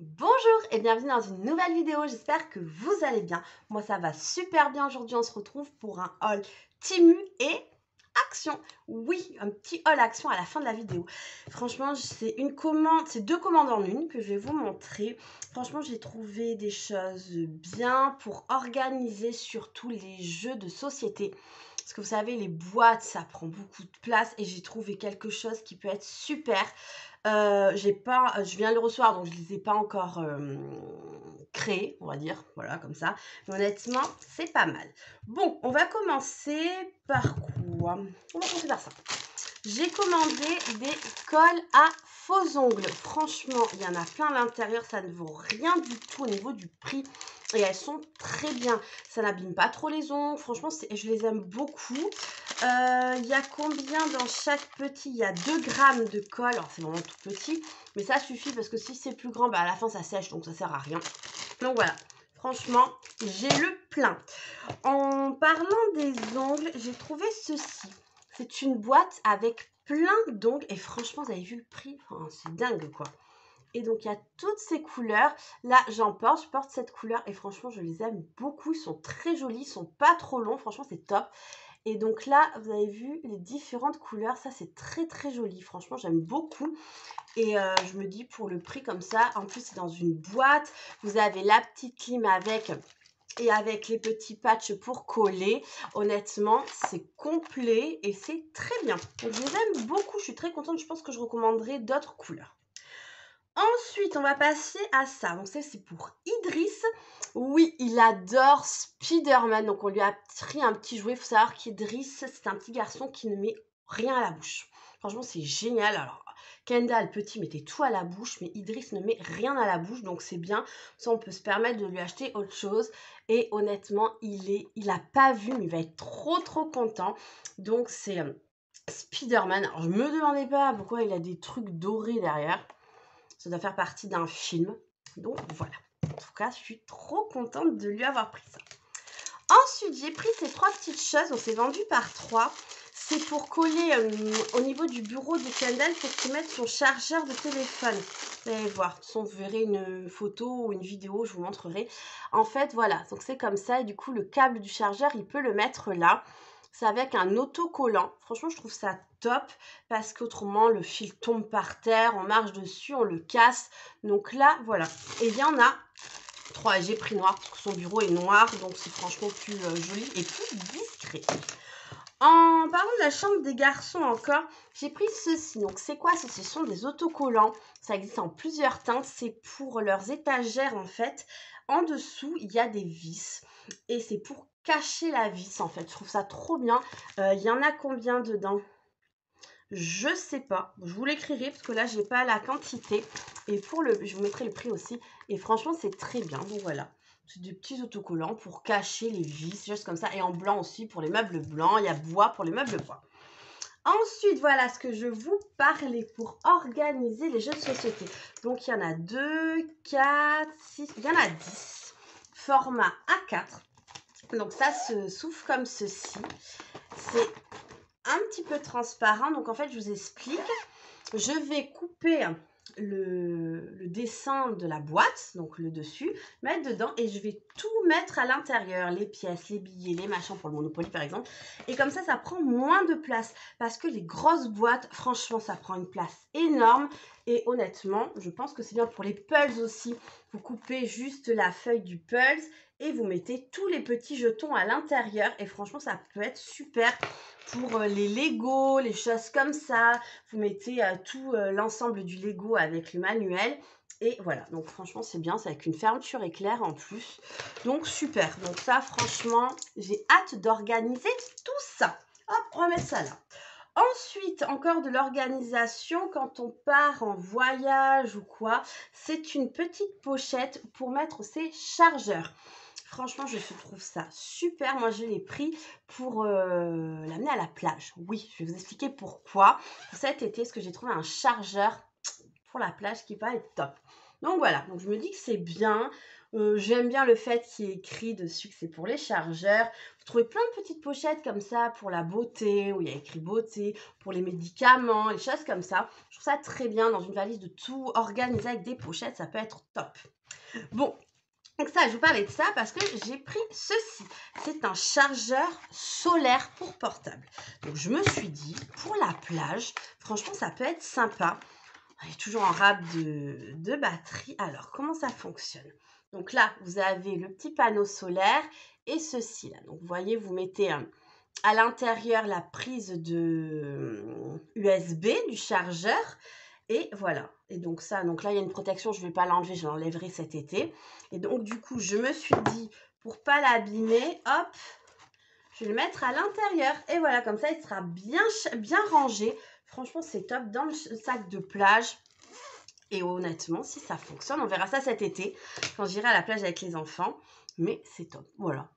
Bonjour et bienvenue dans une nouvelle vidéo, j'espère que vous allez bien. Moi ça va super bien, aujourd'hui on se retrouve pour un haul Temu et Action. Oui, un petit haul Action à la fin de la vidéo. Franchement, c'est deux commandes en une que je vais vous montrer. Franchement, j'ai trouvé des choses bien pour organiser surtout les jeux de société. Parce que vous savez, les boîtes, ça prend beaucoup de place et j'ai trouvé quelque chose qui peut être super. Je viens de le recevoir, donc je ne les ai pas encore créés, on va dire, voilà, comme ça. Mais honnêtement, c'est pas mal. Bon, on va commencer par quoi? On va commencer par ça. J'ai commandé des colles à faux ongles. Franchement, il y en a plein à l'intérieur, ça ne vaut rien du tout au niveau du prix. Et elles sont très bien. Ça n'abîme pas trop les ongles. Franchement, je les aime beaucoup. Il y a combien dans chaque petit? Il y a 2 grammes de colle. Alors, c'est vraiment tout petit. Mais ça suffit parce que si c'est plus grand, bah, à la fin, ça sèche. Donc, ça sert à rien. Donc, voilà. Franchement, j'ai le plein. En parlant des ongles, j'ai trouvé ceci. C'est une boîte avec plein d'ongles. Et franchement, vous avez vu le prix? Enfin, c'est dingue, quoi. Et donc, il y a toutes ces couleurs. Là, je porte cette couleur. Et franchement, je les aime beaucoup. Ils sont très jolis. Ils sont pas trop longs. Franchement, c'est top. Et donc là, vous avez vu les différentes couleurs. Ça, c'est très, très joli. Franchement, j'aime beaucoup. Et je me dis, pour le prix comme ça, en plus, c'est dans une boîte. Vous avez la petite lime avec... Et avec les petits patchs pour coller, honnêtement, c'est complet et c'est très bien. Donc, je les aime beaucoup, je suis très contente. Je pense que je recommanderais d'autres couleurs. Ensuite, on va passer à ça. Donc, c'est pour Idriss. Oui, il adore Spider-Man. Donc, on lui a pris un petit jouet. Il faut savoir qu'Idriss, c'est un petit garçon qui ne met rien à la bouche. Franchement, c'est génial. Alors, Kendall, petit, mettait tout à la bouche, mais Idriss ne met rien à la bouche, donc c'est bien. Ça, on peut se permettre de lui acheter autre chose. Et honnêtement, il a pas vu, mais il va être trop, trop content. Donc, c'est Spider-Man. Alors, je me demandais pas pourquoi il a des trucs dorés derrière. Ça doit faire partie d'un film. Donc, voilà. En tout cas, je suis trop contente de lui avoir pris ça. Ensuite, j'ai pris ces 3 petites choses. On s'est vendu par 3. C'est pour coller au niveau du bureau de Kendall pour qu'il mette son chargeur de téléphone. Vous allez voir, de toute façon, vous verrez une photo ou une vidéo, je vous montrerai. En fait, voilà, donc c'est comme ça. Et du coup, le câble du chargeur, il peut le mettre là. C'est avec un autocollant. Franchement, je trouve ça top parce qu'autrement, le fil tombe par terre, on marche dessus, on le casse. Donc là, voilà. Et il y en a 3. J'ai pris noir parce que son bureau est noir, donc c'est franchement plus joli et plus discret. En parlant de la chambre des garçons encore, j'ai pris ceci. Donc, c'est quoi? Ce sont des autocollants. Ça existe en plusieurs teintes. C'est pour leurs étagères, en fait. En dessous, il y a des vis. Et c'est pour cacher la vis, en fait. Je trouve ça trop bien. Il y en a combien dedans? Je sais pas. Je vous l'écrirai parce que là, j'ai pas la quantité. Et je vous mettrai le prix aussi. Et franchement, c'est très bien. Donc, voilà. C'est des petits autocollants pour cacher les vis, juste comme ça. Et en blanc aussi pour les meubles blancs. Il y a bois pour les meubles bois. Ensuite, voilà ce que je vous parlais pour organiser les jeux de société. Donc, il y en a 2, 4, 6, il y en a 10. Format A4. Donc, ça se souffle comme ceci. C'est un petit peu transparent. Donc, en fait, je vous explique. Je vais couper le dessin de la boîte, donc le dessus, mettre dedans et je vais tout mettre à l'intérieur, les pièces, les billets, les machins pour le Monopoly par exemple. Et comme ça prend moins de place parce que les grosses boîtes, franchement, ça prend une place énorme. Et honnêtement, je pense que c'est bien pour les pulls aussi. Vous coupez juste la feuille du pulse et vous mettez tous les petits jetons à l'intérieur. Et franchement, ça peut être super pour les Lego, les choses comme ça. Vous mettez tout l'ensemble du Lego avec le manuel. Et voilà, donc franchement, c'est bien. C'est avec une fermeture éclair en plus. Donc, super. Donc ça, franchement, j'ai hâte d'organiser tout ça. Hop, on va mettre ça là. Ensuite, encore de l'organisation, quand on part en voyage ou quoi, c'est une petite pochette pour mettre ses chargeurs. Franchement, je trouve ça super. Moi, je l'ai pris pour l'amener à la plage. Oui, je vais vous expliquer pourquoi. Cet été, parce que j'ai trouvé un chargeur pour la plage qui va être top. Donc voilà, donc je me dis que c'est bien. J'aime bien le fait qu'il y ait écrit dessus que c'est pour les chargeurs. Vous trouvez plein de petites pochettes comme ça pour la beauté, où il y a écrit beauté, pour les médicaments, les choses comme ça. Je trouve ça très bien dans une valise de tout organisé avec des pochettes, ça peut être top. Bon, donc ça, je vous parlais de ça parce que j'ai pris ceci. C'est un chargeur solaire pour portable. Donc je me suis dit, pour la plage, franchement, ça peut être sympa. Il est toujours en rab de batterie. Alors, comment ça fonctionne? Donc là, vous avez le petit panneau solaire et ceci là. Donc, vous voyez, vous mettez à l'intérieur la prise de USB du chargeur. Et voilà. Et donc ça, donc là, il y a une protection. Je ne vais pas l'enlever, je l'enlèverai cet été. Et donc, du coup, je me suis dit, pour pas l'abîmer, hop, je vais le mettre à l'intérieur. Et voilà, comme ça, il sera bien rangé. Franchement, c'est top dans le sac de plage. Et honnêtement, si ça fonctionne, on verra ça cet été, quand j'irai à la plage avec les enfants. Mais c'est top, voilà.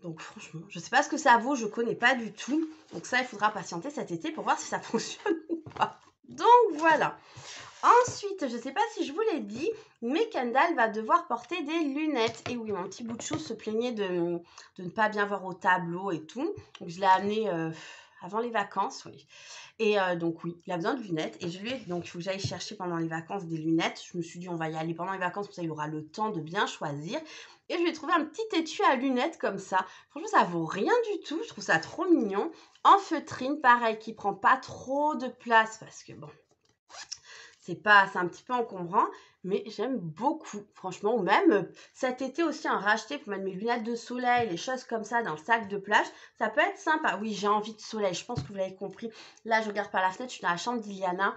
Donc franchement, je ne sais pas ce que ça vaut, je ne connais pas du tout. Donc ça, il faudra patienter cet été pour voir si ça fonctionne ou pas. Donc voilà. Ensuite, je ne sais pas si je vous l'ai dit, mais Kendall va devoir porter des lunettes. Et oui, mon petit bout de chou se plaignait de ne pas bien voir au tableau et tout. Donc je l'ai amené avant les vacances, oui. Et donc oui, il a besoin de lunettes. Et je lui ai donc il faut que j'aille chercher pendant les vacances des lunettes. Je me suis dit on va y aller pendant les vacances, comme ça il aura le temps de bien choisir. Et je lui ai trouvé un petit étui à lunettes comme ça. Franchement, ça vaut rien du tout. Je trouve ça trop mignon. En feutrine, pareil, qui prend pas trop de place parce que bon, c'est un petit peu encombrant, mais j'aime beaucoup, franchement. Ou même cet été aussi, en racheter pour mettre mes lunettes de soleil, les choses comme ça dans le sac de plage, ça peut être sympa. Oui, j'ai envie de soleil, je pense que vous l'avez compris. Là, je regarde par la fenêtre, je suis dans la chambre d'Iliana.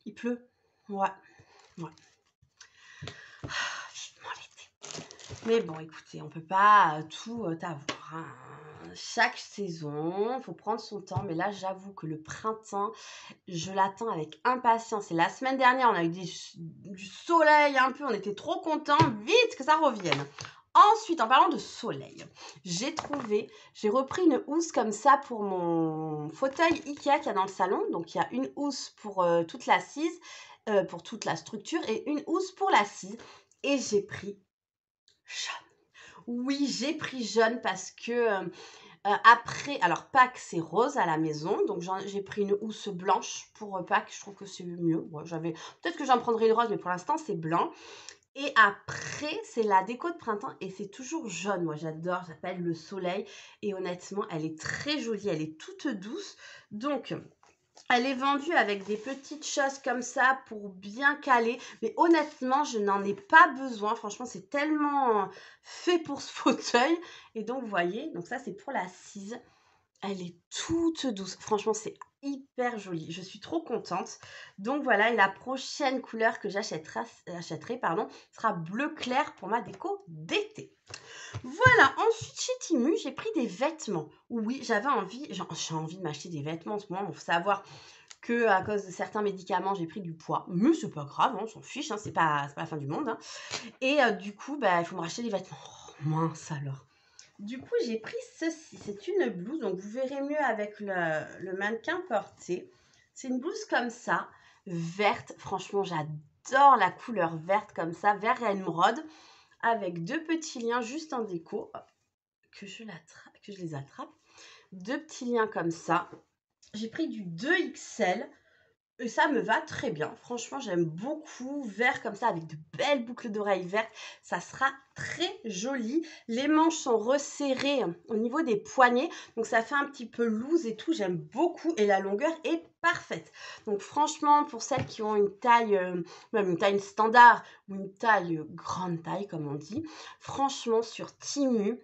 Il pleut. Ouais, ouais. Vivement l'été. Mais bon, écoutez, on peut pas tout avoir, hein. Chaque saison, il faut prendre son temps. Mais là, j'avoue que le printemps, je l'attends avec impatience. Et la semaine dernière, on a eu du soleil un peu. On était trop contents. Vite que ça revienne. Ensuite, en parlant de soleil, j'ai repris une housse comme ça pour mon fauteuil Ikea qu'il y a dans le salon. Donc, il y a une housse pour toute l'assise, pour toute la structure et une housse pour l'assise. Et j'ai pris jaune. Oui, j'ai pris jaune parce que après, alors Pâques, c'est rose à la maison. Donc, j'ai pris une housse blanche pour Pâques. Je trouve que c'est mieux. Ouais, peut-être que j'en prendrai une rose, mais pour l'instant, c'est blanc. Et après, c'est la déco de printemps et c'est toujours jaune. Moi, j'adore. J'appelle le soleil. Et honnêtement, elle est très jolie. Elle est toute douce. Donc, elle est vendue avec des petites choses comme ça pour bien caler. Mais honnêtement, je n'en ai pas besoin. Franchement, c'est tellement fait pour ce fauteuil. Et donc, vous voyez, donc ça, c'est pour l'assise. Elle est toute douce. Franchement, c'est hyper joli. Je suis trop contente. Donc voilà, et la prochaine couleur que j'achèterai, sera bleu clair pour ma déco d'été. Voilà, ensuite chez Temu, j'ai pris des vêtements. Oui, j'ai envie de m'acheter des vêtements en ce moment. Il faut savoir que à cause de certains médicaments, j'ai pris du poids. Mais c'est pas grave, on s'en fiche, c'est pas la fin du monde. Hein. Et du coup, il faut me racheter des vêtements. Oh, mince alors. Du coup, j'ai pris ceci. C'est une blouse, donc vous verrez mieux avec le mannequin porté. C'est une blouse comme ça, verte. Franchement, j'adore la couleur verte comme ça, vert et émeraude, avec deux petits liens juste en déco. Hop, que je les attrape. Deux petits liens comme ça. J'ai pris du 2XL. Et ça me va très bien. Franchement, j'aime beaucoup. Vert comme ça, avec de belles boucles d'oreilles vertes. Ça sera très joli. Les manches sont resserrées au niveau des poignets. Donc, ça fait un petit peu loose et tout. J'aime beaucoup. Et la longueur est parfaite. Donc, franchement, pour celles qui ont une taille, même une taille standard ou une taille grande taille, comme on dit, franchement, sur Temu,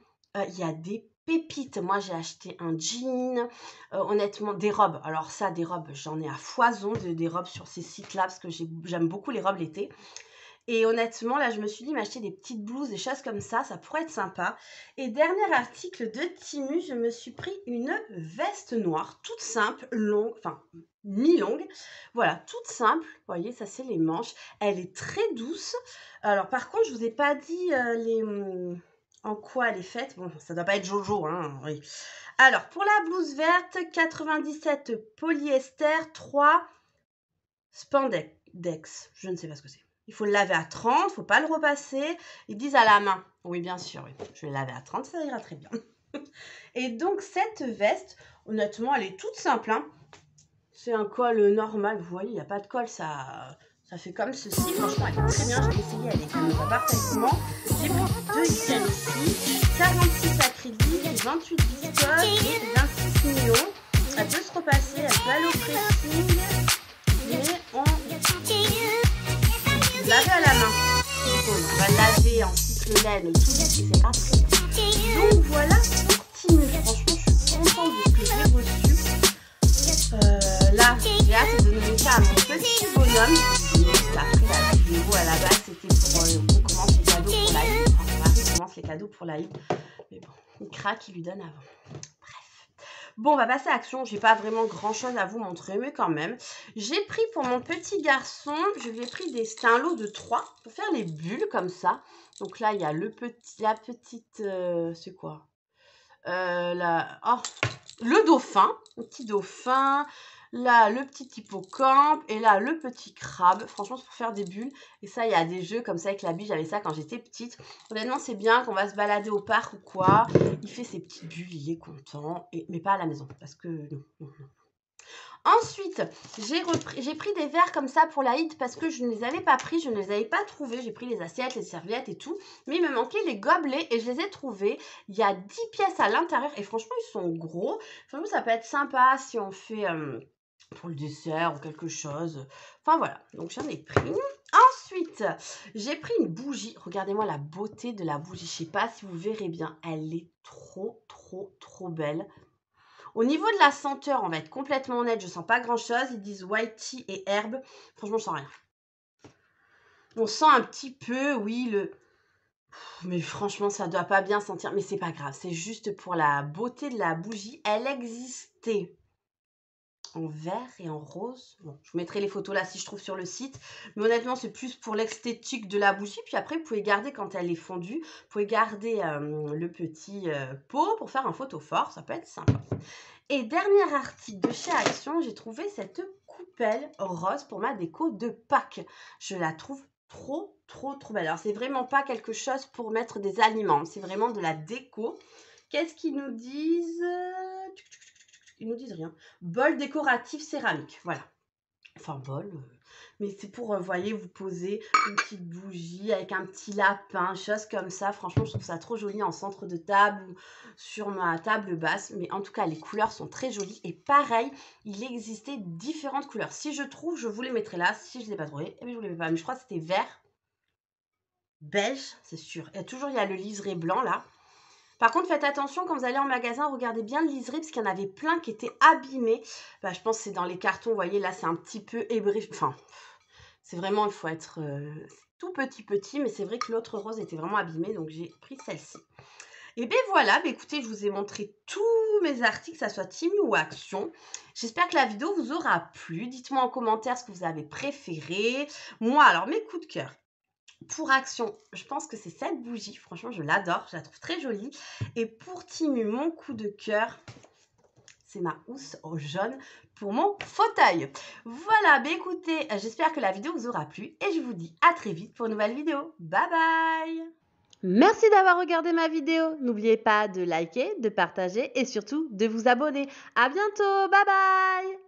il y a des pépites. Moi, j'ai acheté un jean, honnêtement, des robes. Alors ça, des robes, j'en ai à foison des robes sur ces sites-là parce que j'aime beaucoup les robes l'été. Et honnêtement, là, je me suis dit m'acheter des petites blouses, des choses comme ça pourrait être sympa. Et dernier article de Temu, je me suis pris une veste noire, toute simple, longue, enfin mi-longue. Voilà, toute simple. Vous voyez, ça c'est les manches. Elle est très douce. Alors par contre, je vous ai pas dit en quoi elle est faite. Bon, ça doit pas être Jojo, hein, oui. Alors, pour la blouse verte, 97 polyester, 3 spandex. Je ne sais pas ce que c'est. Il faut le laver à 30, il ne faut pas le repasser. Ils disent à la main. Oui, bien sûr, oui. Je vais le laver à 30, ça ira très bien. Et donc, cette veste, honnêtement, elle est toute simple. Hein. C'est un col normal, vous voyez, il n'y a pas de col, ça fait comme ceci. Franchement, elle est très bien, j'ai essayé, elle me va parfaitement. J'ai pris 2 icônes ici, 46 acryliques, 28 viscose et 26 nylon. Elle peut se repasser, elle peut aller au pressing, mais on lave à la main. On va laver en cycle laine tout c'est pas très bien. Donc voilà pour Timu. Franchement, je suis contente de ce que j'ai reçu. Là, j'ai hâte de donner ça à mon petit bonhomme. J'ai appris la vidéo à la base, c'était pour on commence les cadeaux pour la Eid. Enfin, mon mari commence les cadeaux pour la Eid. Mais bon, il craque, il lui donne avant. Bref. Bon, on va passer à l'action. J'ai pas vraiment grand chose à vous montrer, mais quand même. J'ai pris pour mon petit garçon, je lui ai pris c'était un lot de 3 pour faire les bulles comme ça. Donc là, il y a la petite, c'est quoi? Le dauphin, le petit dauphin, là le petit hippocampe et là le petit crabe. Franchement, c'est pour faire des bulles. Et ça, il y a des jeux comme ça avec la bille. J'avais ça quand j'étais petite. Honnêtement, c'est bien qu'on va se balader au parc ou quoi. Il fait ses petites bulles, il est content. Mais pas à la maison parce que non. Ensuite, j'ai pris des verres comme ça pour la Eid parce que je ne les avais pas pris, je ne les avais pas trouvés. J'ai pris les assiettes, les serviettes et tout. Mais il me manquait les gobelets et je les ai trouvés. Il y a 10 pièces à l'intérieur et franchement, ils sont gros. Franchement, ça peut être sympa si on fait pour le dessert ou quelque chose. Enfin voilà, donc j'en ai pris. Ensuite, j'ai pris une bougie. Regardez-moi la beauté de la bougie. Je ne sais pas si vous verrez bien. Elle est trop belle. Au niveau de la senteur, on va être complètement honnête, je sens pas grand chose. Ils disent white tea et herbe. Franchement, je sens rien. On sent un petit peu, oui, mais franchement, ça doit pas bien sentir. Mais c'est pas grave, c'est juste pour la beauté de la bougie. Elle existait en vert et en rose. Bon, je vous mettrai les photos là si je trouve sur le site. Mais honnêtement, c'est plus pour l'esthétique de la bougie. Puis après, vous pouvez garder quand elle est fondue. Vous pouvez garder le petit pot pour faire un photophore. Ça peut être sympa. Et dernier article de chez Action, j'ai trouvé cette coupelle rose pour ma déco de Pâques. Je la trouve trop belle. Alors, c'est vraiment pas quelque chose pour mettre des aliments. C'est vraiment de la déco. Qu'est-ce qu'ils nous disent? Ils nous disent rien. Bol décoratif céramique. Voilà. Enfin, bol. Mais c'est pour, vous voyez, vous poser une petite bougie avec un petit lapin, chose comme ça. Franchement, je trouve ça trop joli en centre de table ou sur ma table basse. Mais en tout cas, les couleurs sont très jolies. Et pareil, il existait différentes couleurs. Si je trouve, je vous les mettrai là. Si je ne les ai pas trouvées, eh bien, je vous les mets pas. Mais je crois que c'était vert, beige, c'est sûr. Et toujours, il y a le liseré blanc là. Par contre, faites attention quand vous allez en magasin, regardez bien le liseré parce qu'il y en avait plein qui étaient abîmés. Bah, je pense que c'est dans les cartons, vous voyez, là c'est un petit peu ébréché. Enfin, c'est vraiment, il faut être tout petit, mais c'est vrai que l'autre rose était vraiment abîmée, donc j'ai pris celle-ci. Et bien voilà, écoutez, je vous ai montré tous mes articles, que ce soit Timu ou Action. J'espère que la vidéo vous aura plu. Dites-moi en commentaire ce que vous avez préféré. Moi, alors mes coups de cœur. Pour Action, je pense que c'est cette bougie. Franchement, je l'adore. Je la trouve très jolie. Et pour Timu, mon coup de cœur, c'est ma housse au jaune pour mon fauteuil. Voilà, écoutez, j'espère que la vidéo vous aura plu. Et je vous dis à très vite pour une nouvelle vidéo. Bye bye! Merci d'avoir regardé ma vidéo. N'oubliez pas de liker, de partager et surtout de vous abonner. À bientôt. Bye bye!